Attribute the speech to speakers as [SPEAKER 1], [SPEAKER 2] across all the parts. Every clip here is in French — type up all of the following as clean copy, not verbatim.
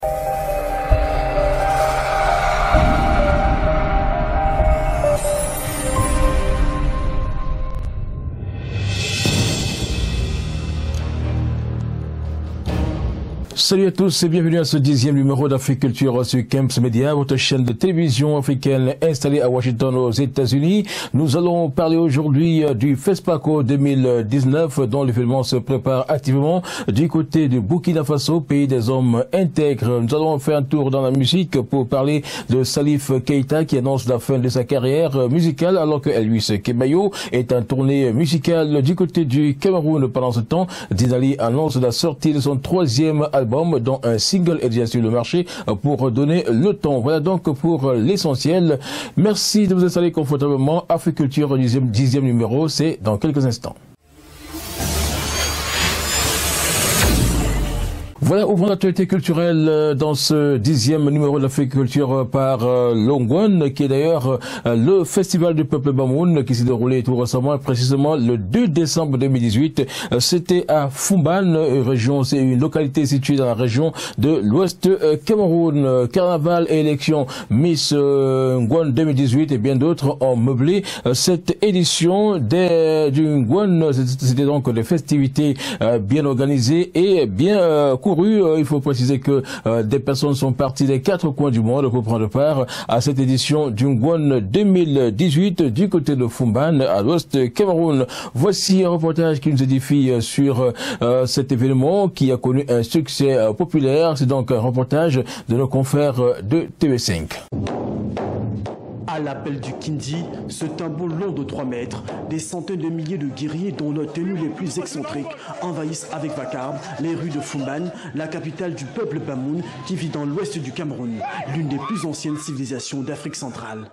[SPEAKER 1] Salut à tous et bienvenue à ce 10e numéro d'Africulture sur Camps Media, votre chaîne de télévision africaine installée à Washington aux États-Unis. Nous allons parler aujourd'hui du FESPACO 2019 dont l'événement se prépare activement du côté du Burkina Faso, pays des hommes intègres. Nous allons faire un tour dans la musique pour parler de Salif Keita qui annonce la fin de sa carrière musicale alors que Elvis Kemayo est en tournée musicale du côté du Cameroun. Pendant ce temps, Dinali annonce la sortie de son 3e album dont un single est déjà sur le marché pour donner le ton. Voilà donc pour l'essentiel. Merci de vous installer confortablement. Africulture 10e numéro, c'est dans quelques instants. Voilà, ouvrons l'actualité culturelle dans ce 10e numéro de l'Africulture par Longwan, qui est d'ailleurs le festival du peuple Bamoun qui s'est déroulé tout récemment, précisément le 2 décembre 2018. C'était à Fumban, c'est une localité située dans la région de l'Ouest Cameroun. Carnaval et élection Miss Ngwan 2018 et bien d'autres ont meublé cette édition du Ngwan. C'était donc des festivités bien organisées et bien courues. Il faut préciser que des personnes sont parties des 4 coins du monde pour prendre part à cette édition du Ngwan 2018 du côté de Fumban à l'ouest Cameroun. Voici un reportage qui nous édifie sur cet événement qui a connu un succès populaire. C'est donc un reportage de nos confrères de TV5.
[SPEAKER 2] À l'appel du Kindi, ce tambour long de 3 mètres, des centaines de milliers de guerriers dont les tenues les plus excentriques envahissent avec vacarme les rues de Fumban, la capitale du peuple Bamoun qui vit dans l'ouest du Cameroun, l'une des plus anciennes civilisations d'Afrique centrale.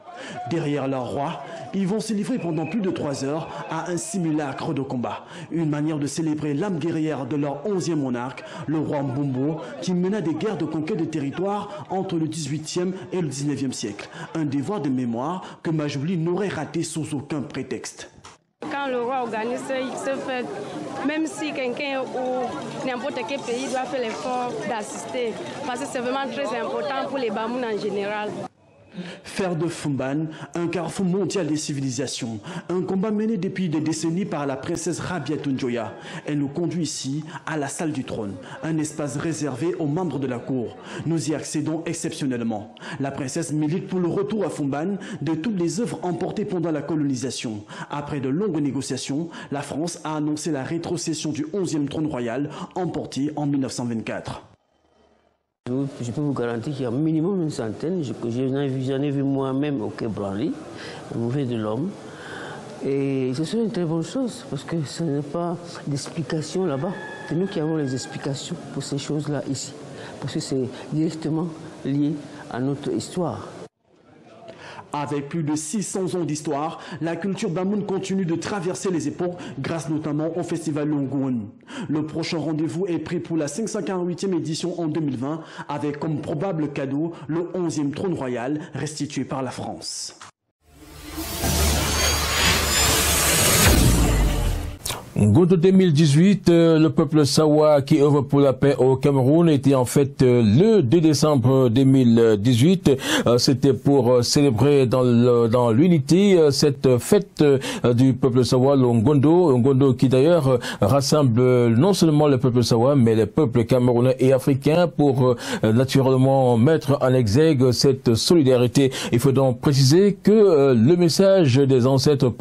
[SPEAKER 2] Derrière leur roi, ils vont se livrer pendant plus de 3 heures à un simulacre de combat, une manière de célébrer l'âme guerrière de leur 11e monarque, le roi Mbombo, qui mena des guerres de conquête de territoire entre le 18e et le 19e siècle, un devoir de mémoire que Majouli n'aurait raté sous aucun prétexte.
[SPEAKER 3] Quand le roi organise ce fête, même si quelqu'un ou n'importe quel pays doit faire l'effort d'assister, parce que c'est vraiment très important pour les Bamoun en général.
[SPEAKER 2] Faire de Fumban un carrefour mondial des civilisations, un combat mené depuis des décennies par la princesse Rabiatou Njoya. Elle nous conduit ici à la salle du trône, un espace réservé aux membres de la cour. Nous y accédons exceptionnellement. La princesse milite pour le retour à Fumban de toutes les œuvres emportées pendant la colonisation. Après de longues négociations, la France a annoncé la rétrocession du 11e trône royal emporté en 1924.
[SPEAKER 4] Je peux vous garantir qu'il y a minimum une centaine. J'en ai vu moi-même au Quai Branly, au Musée de l'Homme. Et ce serait une très bonne chose, parce que ce n'est pas d'explication là-bas. C'est nous qui avons les explications pour ces choses-là ici. Parce que c'est directement lié à notre histoire.
[SPEAKER 2] Avec plus de 600 ans d'histoire, la culture Bamoun continue de traverser les époques grâce notamment au festival Longwan. Le prochain rendez-vous est pris pour la 548e édition en 2020 avec comme probable cadeau le 11e trône royal restitué par la France.
[SPEAKER 1] Ngondo 2018, le peuple Sawa qui œuvre pour la paix au Cameroun était en fait le 2 décembre 2018. C'était pour célébrer dans l'unité cette fête du peuple Sawa, le Ngondo qui d'ailleurs rassemble non seulement le peuple Sawa mais les peuples camerounais et africains pour naturellement mettre en exergue cette solidarité. Il faut donc préciser que le message des ancêtres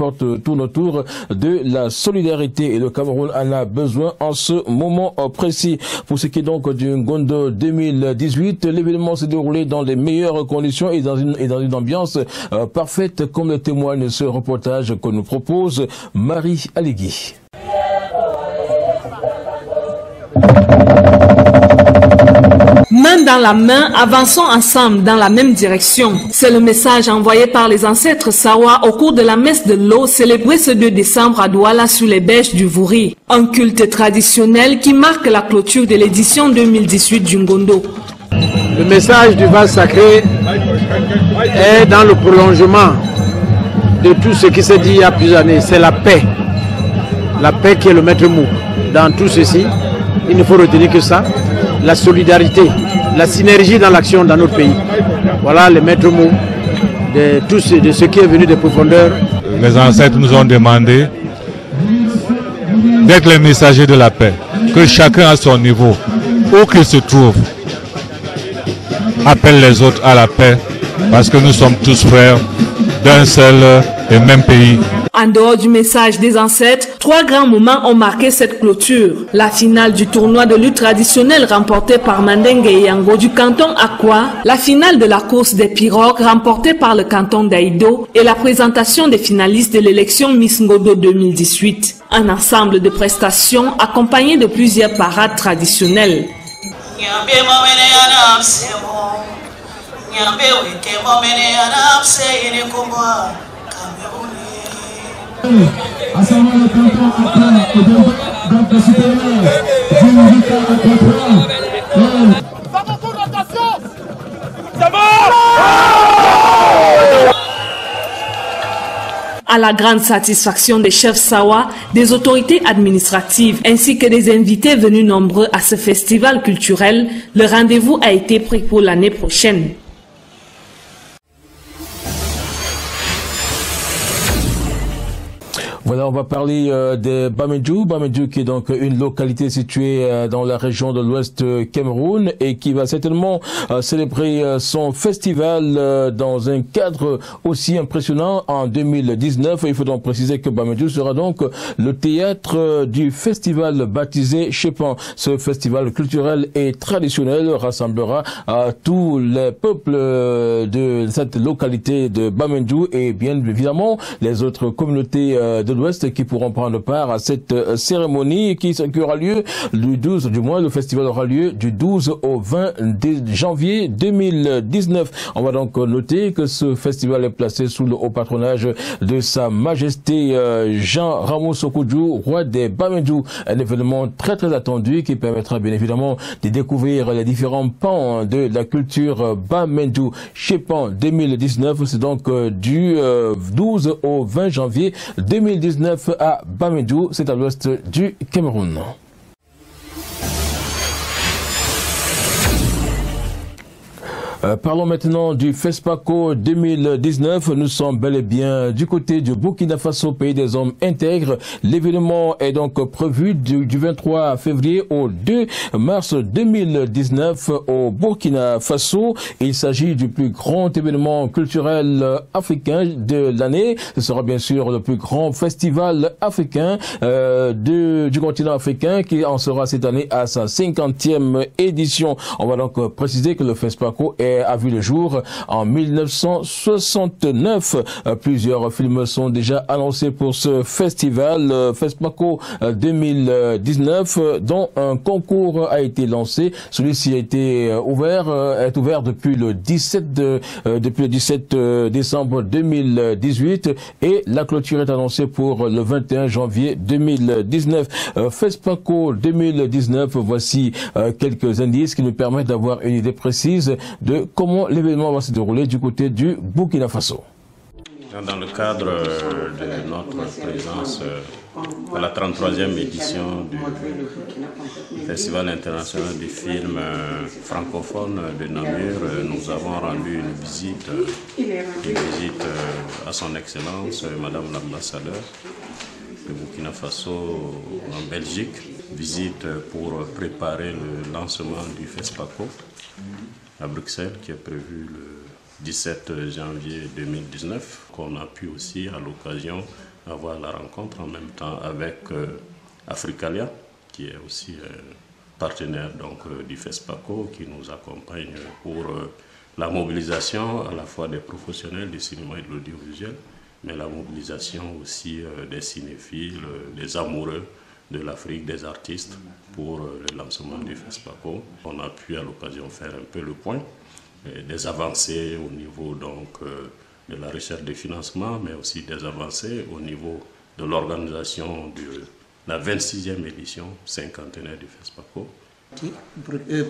[SPEAKER 1] tourne autour de la solidarité. Et le Cameroun en a besoin en ce moment précis. Pour ce qui est donc du Ngondo 2018, l'événement s'est déroulé dans les meilleures conditions et dans une ambiance parfaite, comme le témoigne ce reportage que nous propose Marie Allegui.
[SPEAKER 5] Main dans la main, avançons ensemble dans la même direction. C'est le message envoyé par les ancêtres Sawa au cours de la messe de l'eau célébrée ce 2 décembre à Douala sur les berges du Vouri. Un culte traditionnel qui marque la clôture de l'édition 2018 du Ngondo.
[SPEAKER 6] Le message du vase sacré est dans le prolongement de tout ce qui s'est dit il y a plusieurs années. C'est la paix. La paix qui est le maître mot. Dans tout ceci, il ne faut retenir que ça. La solidarité, la synergie dans l'action dans notre pays. Voilà les maîtres mots de ce qui est venu des profondeurs.
[SPEAKER 7] Les ancêtres nous ont demandé d'être les messagers de la paix, que chacun à son niveau, où qu'il se trouve, appelle les autres à la paix, parce que nous sommes tous frères d'un seul et même pays.
[SPEAKER 5] En dehors du message des ancêtres, 3 grands moments ont marqué cette clôture. La finale du tournoi de lutte traditionnelle remportée par Mandenge et Yango du canton Akwa, la finale de la course des pirogues remportée par le canton d'Aïdo et la présentation des finalistes de l'élection Miss Ngodo 2018. Un ensemble de prestations accompagné de plusieurs parades traditionnelles. À la grande satisfaction des chefs Sawa, des autorités administratives ainsi que des invités venus nombreux à ce festival culturel, le rendez-vous a été pris pour l'année prochaine.
[SPEAKER 1] Voilà, on va parler de Bamendjou. Bamendjou qui est donc une localité située dans la région de l'Ouest Cameroun et qui va certainement célébrer son festival dans un cadre aussi impressionnant en 2019. Il faut donc préciser que Bamendjou sera donc le théâtre du festival baptisé Chepan. Ce festival culturel et traditionnel rassemblera tous les peuples de cette localité de Bamendjou et bien évidemment les autres communautés de l'Ouest qui pourront prendre part à cette cérémonie qui aura lieu le 12, du moins le festival aura lieu du 12 au 20 janvier 2019. On va donc noter que ce festival est placé sous le haut patronage de Sa Majesté Jean Ramos Okudjou, roi des Bamendjou. Un événement très attendu qui permettra bien évidemment de découvrir les différents pans de la culture Bamendjou. Chepan 2019, c'est donc du 12 au 20 janvier 2019 à Bamendjou, c'est à l'ouest du Cameroun. Parlons maintenant du FESPACO 2019. Nous sommes bel et bien du côté du Burkina Faso, pays des hommes intègres. L'événement est donc prévu du 23 février au 2 mars 2019 au Burkina Faso. Il s'agit du plus grand événement culturel africain de l'année. Ce sera bien sûr le plus grand festival africain du continent africain qui en sera cette année à sa 50e édition. On va donc préciser que le FESPACO a vu le jour en 1969. Plusieurs films sont déjà annoncés pour ce festival FESPACO 2019, dont un concours a été lancé. Celui-ci a été est ouvert depuis le 17 décembre 2018 et la clôture est annoncée pour le 21 janvier 2019. FESPACO 2019, voici quelques indices qui nous permettent d'avoir une idée précise de comment l'événement va se dérouler du côté du Burkina Faso.
[SPEAKER 8] Dans le cadre de notre présence à la 33e édition du Festival international du film francophone de Namur, nous avons rendu une visite à son Excellence, Madame l'ambassadeur de Burkina Faso en Belgique. Visite pour préparer le lancement du FESPACO à Bruxelles, qui est prévu le 17 janvier 2019, qu'on a pu aussi à l'occasion avoir la rencontre en même temps avec Africalia, qui est aussi partenaire donc, du FESPACO, qui nous accompagne pour la mobilisation à la fois des professionnels du cinéma et de l'audiovisuel, mais la mobilisation aussi des cinéphiles, des amoureux de l'Afrique, des artistes, pour le lancement du FESPACO. On a pu à l'occasion faire un peu le point des avancées au niveau donc, de la recherche de financement, mais aussi des avancées au niveau de l'organisation de la 26e édition cinquantenaire du FESPACO.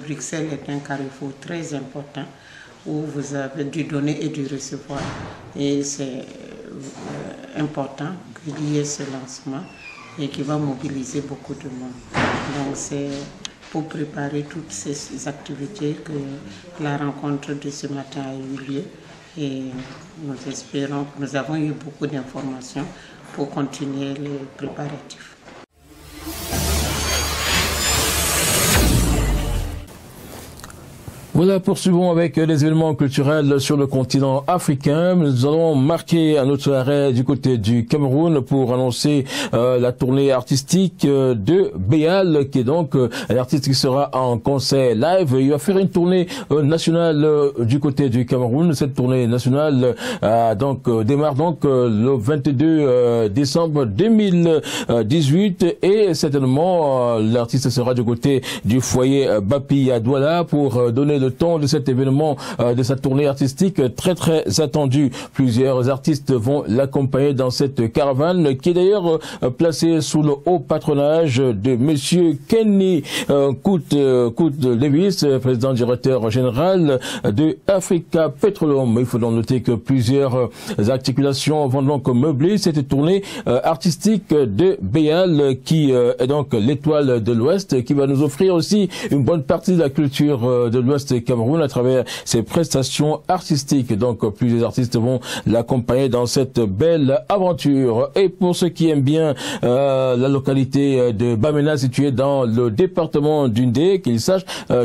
[SPEAKER 9] Bruxelles est un carrefour très important où vous avez du donner et du recevoir. Et c'est important qu'il y ait ce lancement et qui va mobiliser beaucoup de monde. Donc c'est pour préparer toutes ces activités que la rencontre de ce matin a eu lieu. Et nous espérons que nous avons eu beaucoup d'informations pour continuer les préparatifs.
[SPEAKER 1] Voilà, poursuivons avec les événements culturels sur le continent africain. Nous allons marquer un autre arrêt du côté du Cameroun pour annoncer la tournée artistique de Béal, qui est donc un artiste qui sera en concert live. Il va faire une tournée nationale du côté du Cameroun. Cette tournée nationale démarre donc le 22 décembre 2018 et certainement l'artiste sera du côté du foyer Bapi à Douala pour donner le temps de cet événement, de sa tournée artistique très attendue. Plusieurs artistes vont l'accompagner dans cette caravane qui est d'ailleurs placée sous le haut patronage de monsieur Kenny Coute-Davis, président directeur général de Africa Petroleum. Il faut donc noter que plusieurs articulations vont donc meubler cette tournée artistique de Béal qui est donc l'étoile de l'Ouest, qui va nous offrir aussi une bonne partie de la culture de l'Ouest Cameroun à travers ses prestations artistiques. Donc plusieurs artistes vont l'accompagner dans cette belle aventure. Et pour ceux qui aiment bien la localité de Bamena située dans le département d'Undé, qu'ils sachent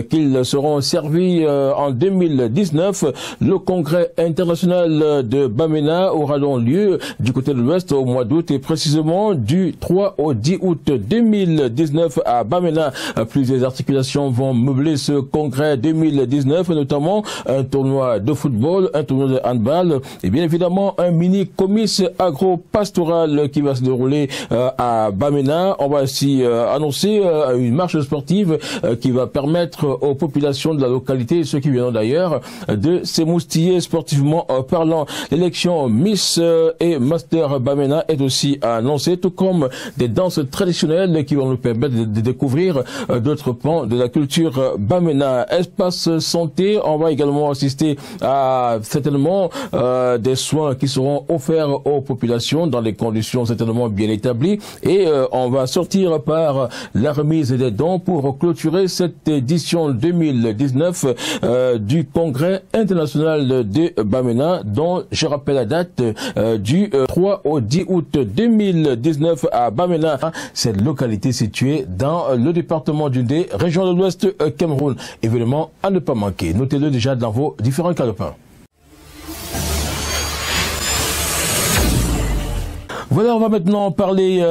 [SPEAKER 1] qu'ils seront servis en 2019. Le congrès international de Bamena aura donc lieu du côté de l'Ouest au mois d'août et précisément du 3 au 10 août 2019 à Bamena. Plusieurs articulations vont meubler ce congrès 2019, notamment un tournoi de football, un tournoi de handball et bien évidemment un mini comice agro-pastoral qui va se dérouler à Bamena. On va aussi annoncer une marche sportive qui va permettre aux populations de la localité, ceux qui viennent d'ailleurs, de s'émoustiller sportivement parlant. L'élection Miss et Master Bamena est aussi annoncée, tout comme des danses traditionnelles qui vont nous permettre de découvrir d'autres pans de la culture Bamena. Espace santé, on va également assister à certainement des soins qui seront offerts aux populations dans des conditions certainement bien établies et on va sortir par la remise des dons pour clôturer cette édition 2019 du congrès international de Bamena, dont je rappelle la date du 3 au 10 août 2019 à Bamena, cette localité située dans le département d'Undé, région de l'Ouest Cameroun. Événement à ne pas manquer. Notez-le déjà dans vos différents calepins. Voilà, on va maintenant parler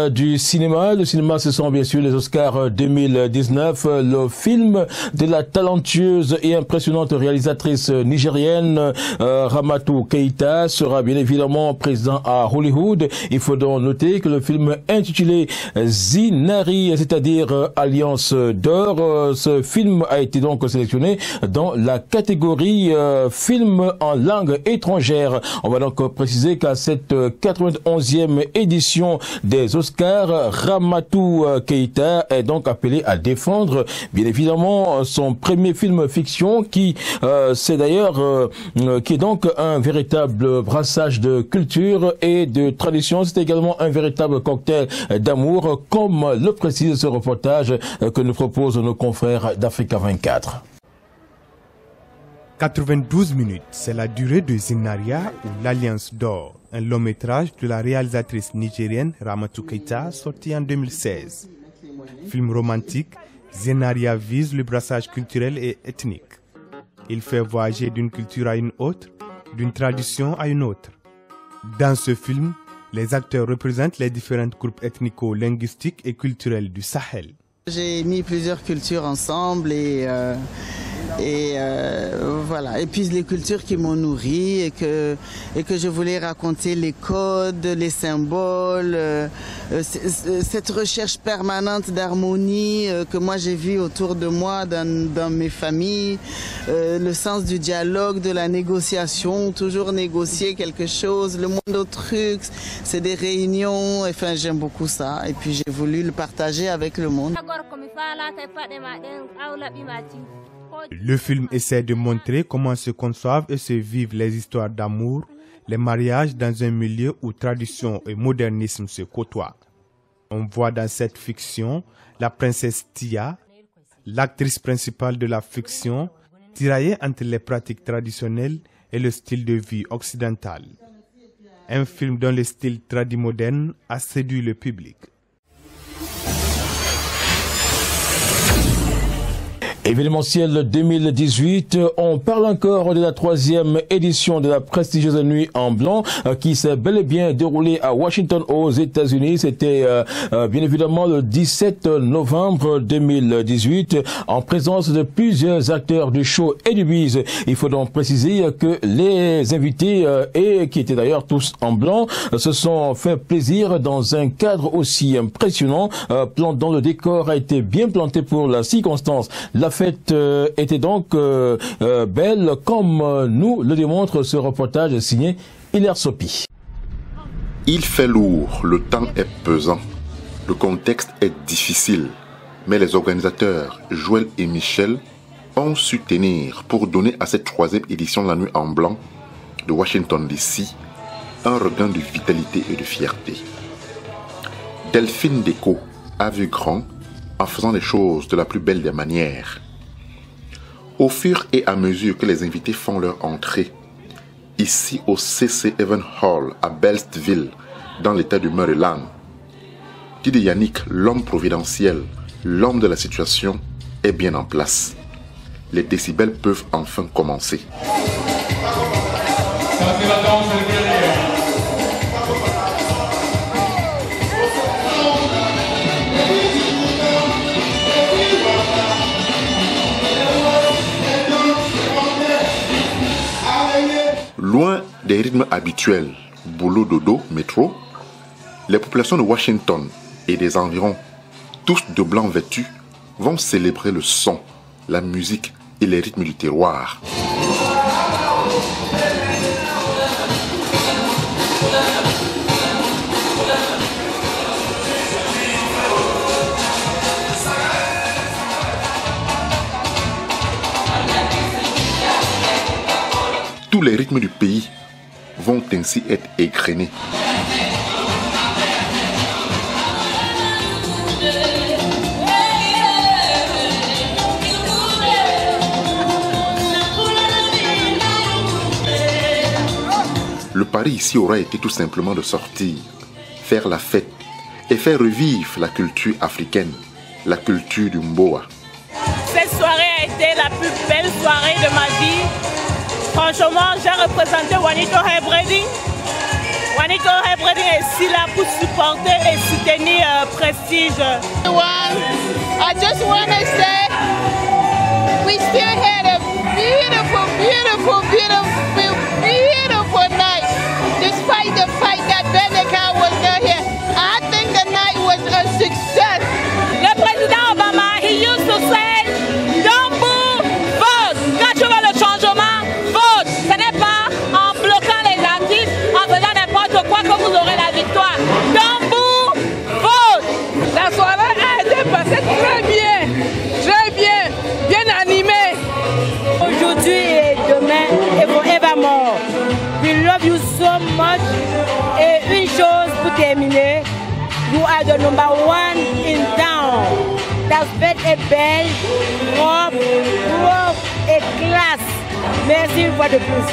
[SPEAKER 1] du cinéma. Le cinéma, ce sont bien sûr les Oscars 2019. Le film de la talentueuse et impressionnante réalisatrice nigérienne Ramatou Keïta sera bien évidemment présent à Hollywood. Il faut donc noter que le film intitulé Zinari, c'est-à-dire Alliance d'or, ce film a été donc sélectionné dans la catégorie film en langue étrangère. On va donc préciser qu'à cette 91e édition des Oscars, Ramatou Keïta est donc appelé à défendre bien évidemment son premier film fiction qui qui est donc un véritable brassage de culture et de tradition. C'est également un véritable cocktail d'amour, comme le précise ce reportage que nous proposent nos confrères d'Africa 24.
[SPEAKER 10] 92 minutes, c'est la durée de Zinaria ou l'Alliance d'or, un long métrage de la réalisatrice nigérienne Ramatou Keïta sorti en 2016. Film romantique, Zinaria vise le brassage culturel et ethnique. Il fait voyager d'une culture à une autre, d'une tradition à une autre. Dans ce film, les acteurs représentent les différents groupes ethnico-linguistiques et culturels du Sahel.
[SPEAKER 11] J'ai mis plusieurs cultures ensemble et voilà. Et puis les cultures qui m'ont nourri et que je voulais raconter les codes, les symboles, cette recherche permanente d'harmonie que moi j'ai vue autour de moi dans mes familles, le sens du dialogue, de la négociation, toujours négocier quelque chose, le moindre truc, c'est des réunions, enfin j'aime beaucoup ça et puis j'ai voulu le partager avec le monde.
[SPEAKER 10] Le film essaie de montrer comment se conçoivent et se vivent les histoires d'amour, les mariages dans un milieu où tradition et modernisme se côtoient. On voit dans cette fiction la princesse Tia, L'actrice principale de la fiction tiraillait entre les pratiques traditionnelles et le style de vie occidental. Un film dont le style tradimoderne a séduit le public.
[SPEAKER 1] Événementiel 2018, on parle encore de la 3e édition de la prestigieuse Nuit en Blanc qui s'est bel et bien déroulée à Washington aux États-Unis. C'était bien évidemment le 17 novembre 2018 en présence de plusieurs acteurs du show et du biz. Il faut donc préciser que les invités et qui étaient d'ailleurs tous en blanc se sont fait plaisir dans un cadre aussi impressionnant dont le décor a été bien planté pour la circonstance. La fête était donc belle, comme nous le démontre ce reportage signé Hilaire Sopi.
[SPEAKER 12] Il fait lourd, le temps est pesant, le contexte est difficile, mais les organisateurs, Joël et Michel, ont su tenir pour donner à cette 3e édition de la Nuit en Blanc de Washington DC un regain de vitalité et de fierté. Delphine Déco a vu grand en faisant les choses de la plus belle des manières. Au fur et à mesure que les invités font leur entrée, ici au C.C. Evans Hall à Beltsville, dans l'état du Maryland, Didier Yannick, l'homme providentiel, l'homme de la situation, est bien en place. Les décibels peuvent enfin commencer. Loin des rythmes habituels, boulot, dodo, métro, les populations de Washington et des environs, tous de blanc vêtus, vont célébrer le son, la musique et les rythmes du terroir. Tous les rythmes du pays vont ainsi être égrenés. Le pari ici aura été tout simplement de sortir, faire la fête et faire revivre la culture africaine, la culture du Mboa.
[SPEAKER 13] Cette soirée a été la plus belle soirée de ma vie. Franchement, j'ai représenté Juanito Heybreading. Juanito Heybreading est ici là pour supporter et soutenir Prestige.
[SPEAKER 14] I just want to say we still had a beautiful, beautiful, beautiful, beautiful night. Despite the fact that Beneca was not here, I think the night was a success.
[SPEAKER 13] Le président Obama, he used to say, don't boo, vote. Quand tu veux le changement, vote. Ce n'est pas en bloquant les artistes, en faisant n'importe quoi que vous aurez la victoire. Don't boo, vote.
[SPEAKER 14] La soirée a été passée très bien, bien animée.
[SPEAKER 13] Aujourd'hui et demain et forevermore. We love you so much. Et une chose pour terminer, you are the #1 in town. Ta fête est belle, propre et classe. Merci une fois de plus.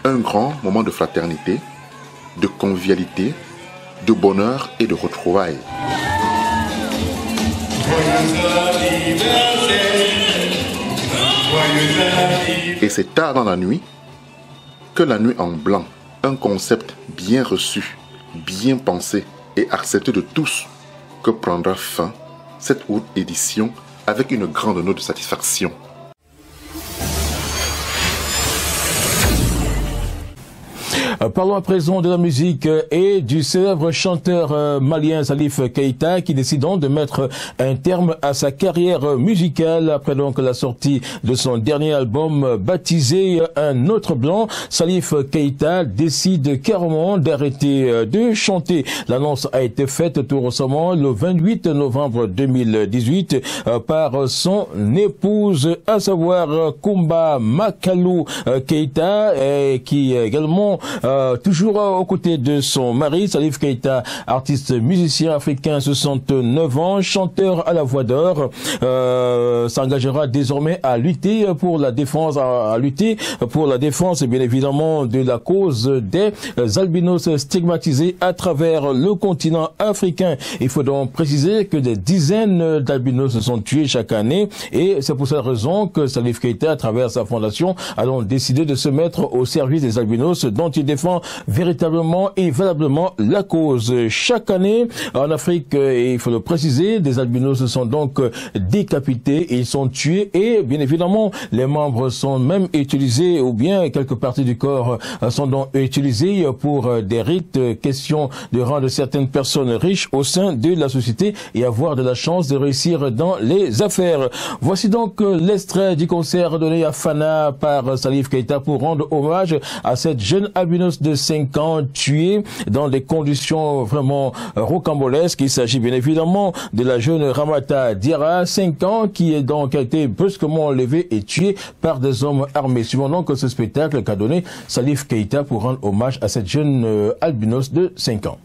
[SPEAKER 12] Un grand moment de fraternité, de convivialité, de bonheur et de retrouvailles. Et c'est tard dans la nuit que la Nuit en Blanc, un concept bien reçu, bien pensé et accepté de tous, que prendra fin cette haute édition avec une grande note de satisfaction.
[SPEAKER 1] Parlons à présent de la musique et du célèbre chanteur malien Salif Keita qui décide donc de mettre un terme à sa carrière musicale après donc la sortie de son dernier album baptisé Un autre blanc. Salif Keita décide carrément d'arrêter de chanter. L'annonce a été faite tout récemment le 28 novembre 2018 par son épouse, à savoir Kumba Makalou Keita, qui également toujours aux côtés de son mari, Salif Keita, artiste musicien africain, 69 ans, chanteur à la voix d'or, s'engagera désormais à lutter pour la défense, bien évidemment de la cause des albinos stigmatisés à travers le continent africain. Il faut donc préciser que des dizaines d'albinos sont tués chaque année et c'est pour cette raison que Salif Keita, à travers sa fondation, a donc décidé de se mettre au service des albinos dont il défend véritablement et valablement la cause. Chaque année, en Afrique, il faut le préciser, des albinos sont donc décapités, ils sont tués et bien évidemment, les membres sont même utilisés ou bien quelques parties du corps sont donc utilisées pour des rites, question de rendre certaines personnes riches au sein de la société et avoir de la chance de réussir dans les affaires. Voici donc l'extrait du concert donné à Fana par Salif Keita pour rendre hommage à cette jeune albinos de 5 ans tuée dans des conditions vraiment rocambolesques. Il s'agit bien évidemment de la jeune Ramata Diarra, 5 ans, qui est donc a été brusquement enlevée et tuée par des hommes armés. Suivons donc ce spectacle qu'a donné Salif Keita pour rendre hommage à cette jeune albinos de 5 ans.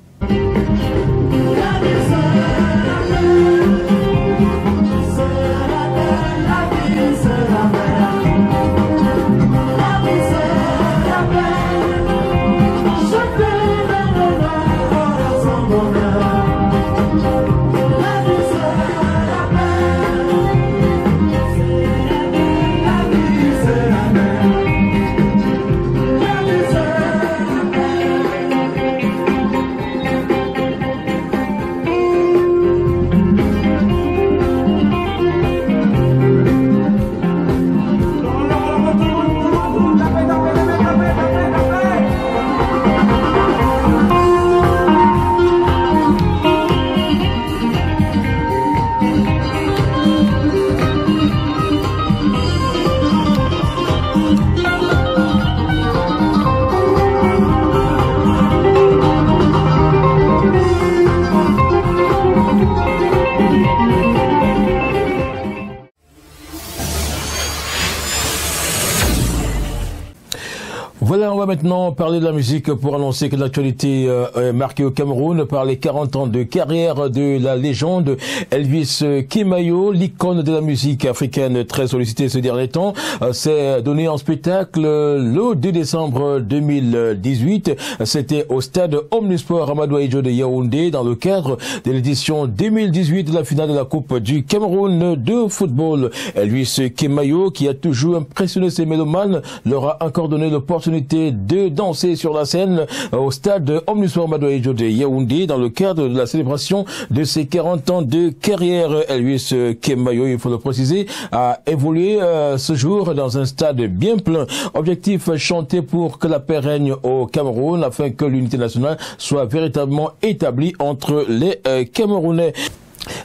[SPEAKER 1] Voilà, on va maintenant parler de la musique pour annoncer que l'actualité est marquée au Cameroun par les 40 ans de carrière de la légende Elvis Kimayo, l'icône de la musique africaine très sollicitée ces derniers temps. C'est donné en spectacle le 2 décembre 2018. C'était au stade Omnisport Amadou Ahidjo de Yaoundé dans le cadre de l'édition 2018 de la finale de la Coupe du Cameroun de football. Elvis Kimayo, qui a toujours impressionné ses mélomanes, leur a encore donné l'opportunité de danser sur la scène au stade Omnisport Amadou Ahidjo de Yaoundé dans le cadre de la célébration de ses 40 ans de carrière. Elvis Kimayo, il faut le préciser, a évolué ce jour dans un stade bien plein. Objectif, chanter pour que la paix règne au Cameroun afin que l'unité nationale soit véritablement établie entre les Camerounais.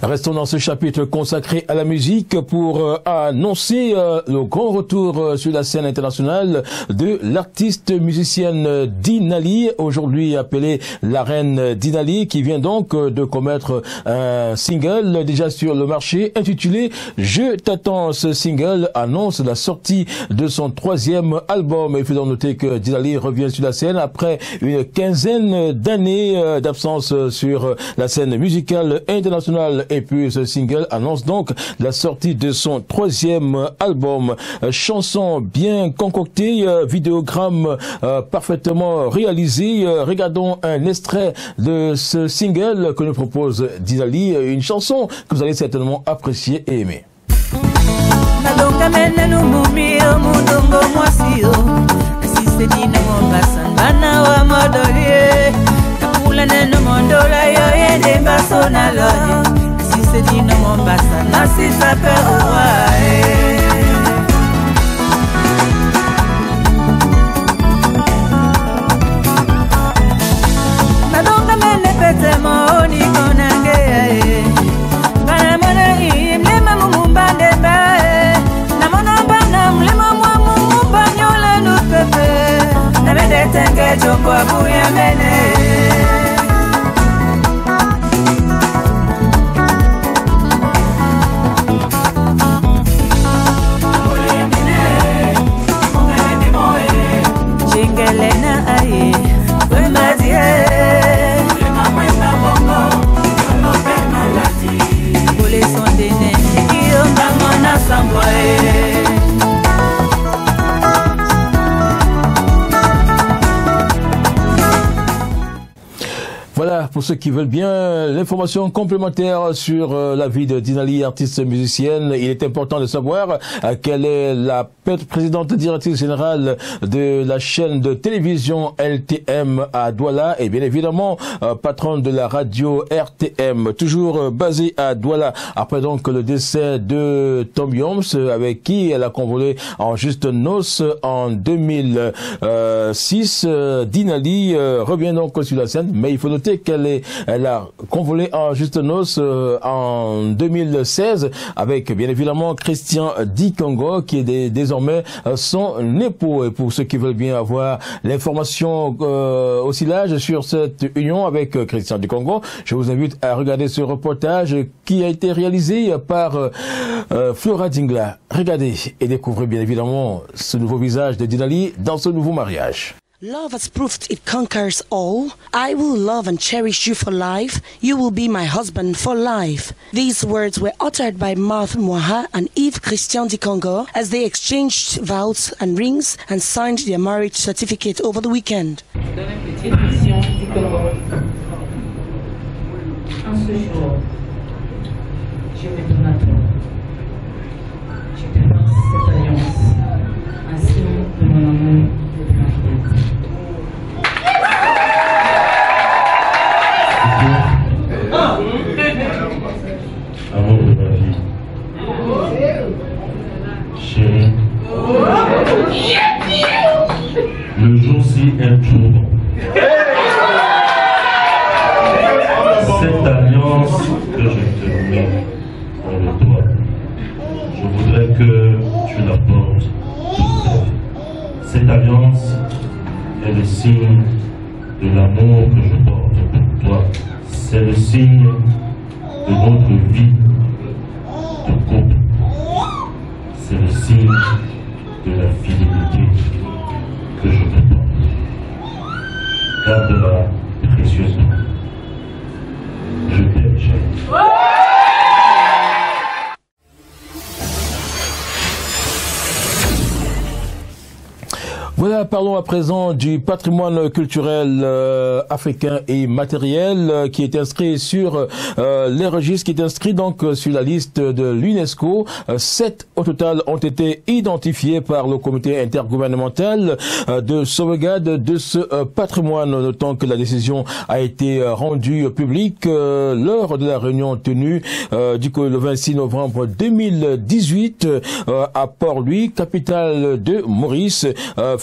[SPEAKER 1] Restons dans ce chapitre consacré à la musique pour annoncer le grand retour sur la scène internationale de l'artiste musicienne Dinali, aujourd'hui appelée la reine Dinali, qui vient donc de commettre un single déjà sur le marché intitulé Je t'attends. Ce single annonce la sortie de son 3e album. Il faut donc noter que Dinali revient sur la scène après une quinzaine d'années d'absence sur la scène musicale internationale. Et puis ce single annonce donc la sortie de son 3e album. Chanson bien concoctée, vidéogramme parfaitement réalisé. Regardons un extrait de ce single que nous propose Dinali, une chanson que vous allez certainement apprécier et aimer.
[SPEAKER 15] Sedino Mombasa nasi sapewa Nadonga mene pete moni konange Kana mana mlema mumumbande bae Na mona bana mlema mumumba nyola nupepe Na mende tenge joko abuya mene Elena aye
[SPEAKER 1] pour ceux qui veulent bien l'information complémentaire sur la vie de Dinali, artiste musicienne. Il est important de savoir qu'elle est la présidente directrice générale de la chaîne de télévision LTM à Douala et bien évidemment patronne de la radio RTM, toujours basée à Douala. Après donc le décès de Tom Yoms, avec qui elle a convolé en juste noces en 2006, Dinali revient donc sur la scène, mais il faut noter qu'elle a convolé en juste noces en 2016 avec bien évidemment Christian Dikongo qui est désormais son époux. Et pour ceux qui veulent bien avoir l'information aussi large sur cette union avec Christian Dikongo, je vous invite à regarder ce reportage qui a été réalisé par Flora Dingla. Regardez et découvrez bien évidemment ce nouveau visage de Dinali dans ce nouveau mariage.
[SPEAKER 16] Love has proved it conquers all. I will love and cherish you for life. You will be my husband for life. These words were uttered by Marthe Moha and Yves Christian Dikongo as they exchanged vows and rings and signed their marriage certificate over the weekend.
[SPEAKER 17] En ce jour, je me donne à toi. Je te lance cette alliance, un signe de mon amour de ta fidélité.
[SPEAKER 18] Amour de ma vie, chérie, le jour-ci est tournant. Cette alliance que je te mets dans le doigt, je voudrais que tu la portes toute ta vie. Cette alliance est le signe de l'amour que je porte pour toi. C'est le signe de notre vie de couple. C'est le signe de la fidélité que je te porte. Garde-la précieusement. Je t'aime, chérie.
[SPEAKER 1] Voilà, parlons à présent du patrimoine culturel africain et matériel qui est inscrit sur les registres, qui est inscrit donc sur la liste de l'UNESCO. 7 au total ont été identifiés par le comité intergouvernemental de sauvegarde de ce patrimoine. Notons que la décision a été rendue publique lors de la réunion tenue le 26 novembre 2018 à Port-Louis, capitale de Maurice.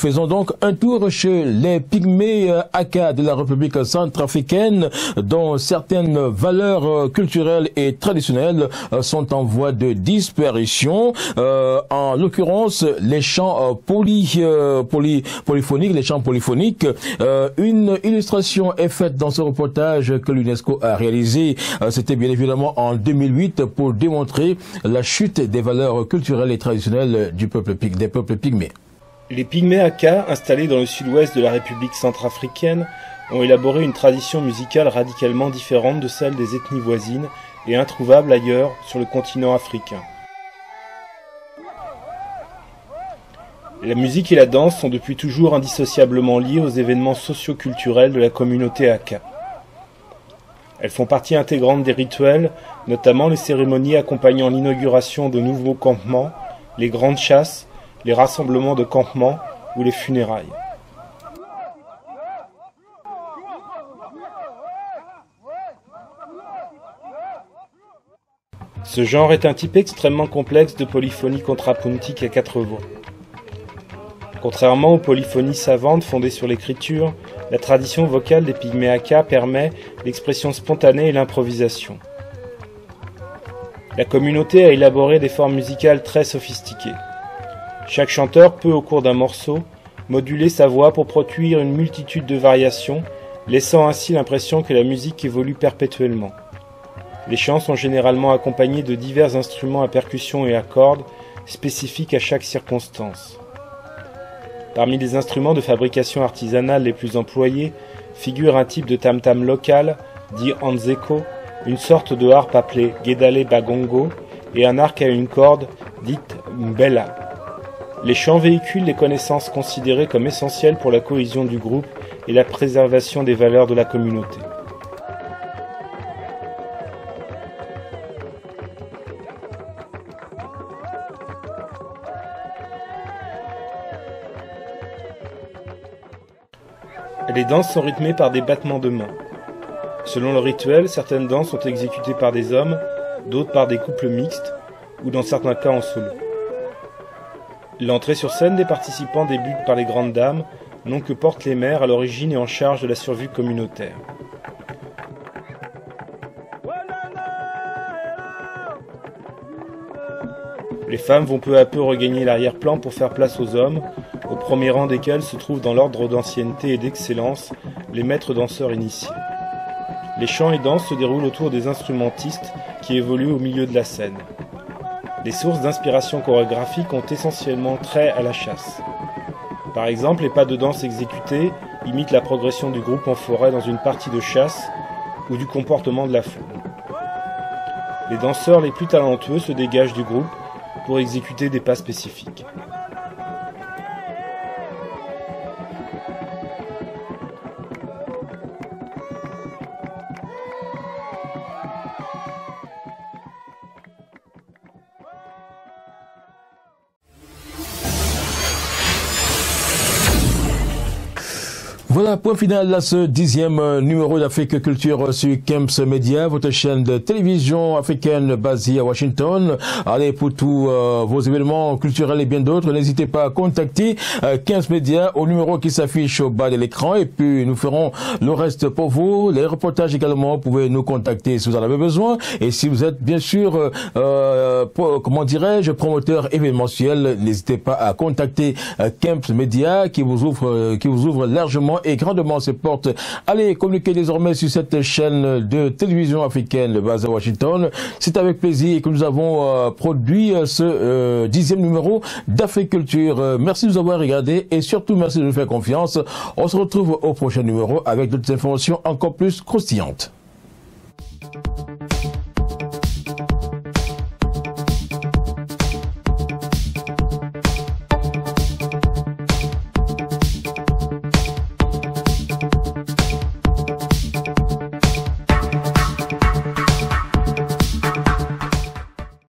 [SPEAKER 1] Faisons donc un tour chez les pygmées Aka de la République centrafricaine, dont certaines valeurs culturelles et traditionnelles sont en voie de disparition. En l'occurrence, les chants polyphoniques, les chants polyphoniques. Une illustration est faite dans ce reportage que l'UNESCO a réalisé. C'était bien évidemment en 2008 pour démontrer la chute des valeurs culturelles et traditionnelles des peuples pygmées.
[SPEAKER 19] Les Pygmées Aka, installés dans le sud-ouest de la République centrafricaine, ont élaboré une tradition musicale radicalement différente de celle des ethnies voisines et introuvable ailleurs sur le continent africain. La musique et la danse sont depuis toujours indissociablement liées aux événements socio-culturels de la communauté Aka. Elles font partie intégrante des rituels, notamment les cérémonies accompagnant l'inauguration de nouveaux campements, les grandes chasses, les rassemblements de campements ou les funérailles. Ce genre est un type extrêmement complexe de polyphonie contrapuntique à 4 voix. Contrairement aux polyphonies savantes fondées sur l'écriture, la tradition vocale des Pygmées Aka permet l'expression spontanée et l'improvisation. La communauté a élaboré des formes musicales très sophistiquées. Chaque chanteur peut, au cours d'un morceau, moduler sa voix pour produire une multitude de variations, laissant ainsi l'impression que la musique évolue perpétuellement. Les chants sont généralement accompagnés de divers instruments à percussion et à cordes, spécifiques à chaque circonstance. Parmi les instruments de fabrication artisanale les plus employés, figure un type de tam-tam local, dit anzeko, une sorte de harpe appelée Gedale Bagongo, et un arc à une corde, dite mbela. Les chants véhiculent les connaissances considérées comme essentielles pour la cohésion du groupe et la préservation des valeurs de la communauté. Les danses sont rythmées par des battements de mains. Selon le rituel, certaines danses sont exécutées par des hommes, d'autres par des couples mixtes, ou dans certains cas en solo. L'entrée sur scène des participants débute par les grandes dames, nom que portent les mères à l'origine et en charge de la survie communautaire. Les femmes vont peu à peu regagner l'arrière-plan pour faire place aux hommes, au premier rang desquels se trouvent dans l'ordre d'ancienneté et d'excellence les maîtres danseurs initiés. Les chants et danses se déroulent autour des instrumentistes qui évoluent au milieu de la scène. Les sources d'inspiration chorégraphique ont essentiellement trait à la chasse. Par exemple, les pas de danse exécutés imitent la progression du groupe en forêt dans une partie de chasse ou du comportement de la foule. Les danseurs les plus talentueux se dégagent du groupe pour exécuter des pas spécifiques.
[SPEAKER 1] Voilà, point final à ce 10e numéro d'Afrique Culture sur Kemps Media, votre chaîne de télévision africaine basée à Washington. Allez, pour tous vos événements culturels et bien d'autres, n'hésitez pas à contacter Kemps Media au numéro qui s'affiche au bas de l'écran et puis nous ferons le reste pour vous. Les reportages également, vous pouvez nous contacter si vous en avez besoin. Et si vous êtes bien sûr, comment dirais-je, promoteur événementiel, n'hésitez pas à contacter Kemps Media qui vous ouvre largement et grandement ses portes. Allez, communiquez désormais sur cette chaîne de télévision africaine basée à Washington. C'est avec plaisir que nous avons produit ce 10e numéro d'Afrique Culture. Merci de nous avoir regardé et surtout merci de nous faire confiance. On se retrouve au prochain numéro avec d'autres informations encore plus croustillantes.